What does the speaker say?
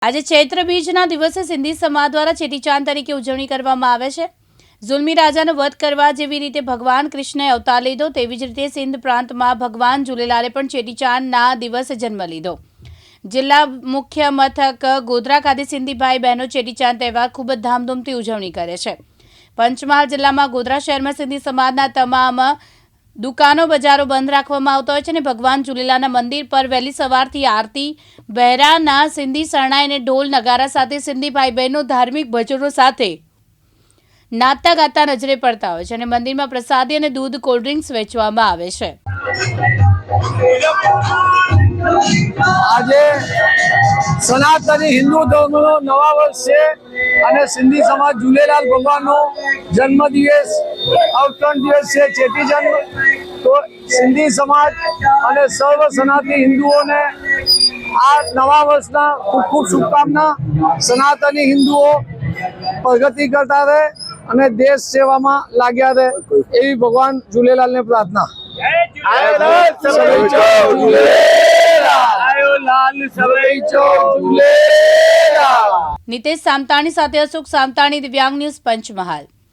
આજે ચૈત્ર બીજના દિવસે સિંધી સમાજ દ્વારા ચેટીચાંદ તરીકે ઉજવણી કરવામાં આવે છે। ઝુલ્મી રાજાનો વધ કરવા જેવી રીતે ભગવાન કૃષ્ણએ અવતાર લીધો તેવી જ રીતે સિંધ પ્રાંતમાં ભગવાન ઝૂલેલાલે પણ ચેટીચાંદના દિવસે જન્મ લીધો। જિલ્લા મુખ્ય મથક ગોધરા ખાતે સિંધી ભાઈ બહેનો ચેટીચાંદ તહેવાર ખૂબ જ ધામધૂમથી ઉજવણી કરે છે। પંચમહાલ જિલ્લામાં ગોધરા શહેરમાં સિંધી સમાજના તમામ દુકાનો બજારો બંધ રાખવામાં આવતા હોય છે અને ભગવાન ઝૂલેલાના મંદિર પર વહેલી સવારથી આરતી બહેરાના સિંધી શરણાઈ અને ઢોલ નગારા સાથે સિંધી ભાઈ બહેનો ધાર્મિક ભજનો સાથે નાચતા ગાતા નજરે પડતા હોય છે અને મંદિરમાં પ્રસાદી અને દૂધ કોલ્ડ ડ્રિંક્સ વેચવામાં આવે છે। આજે સનાતની હિન્દુ ધર્મનો નવા વર્ષ છે અને સિંધી સમાજ ઝૂલેલાલ ભગવાનનો જન્મદિવસ અવતરણ દિવસ છે ચેટીચંદ। તો સિંધી સમાજ અને સર્વ સનાતની હિન્દુઓને આ નવા વર્ષના ખૂબ ખૂબ શુભકામના। સનાતની હિન્દુઓ પ્રગતિ કરતા રહે અને દેશ સેવામાં લાગ્યા રહે એવી ભગવાન ઝૂલેલાલને પ્રાર્થના। નિતેશ સામતાણી સાથે અશોક સામતાણી, દિવ્યાંગ ન્યૂઝ, પંચમહાલ।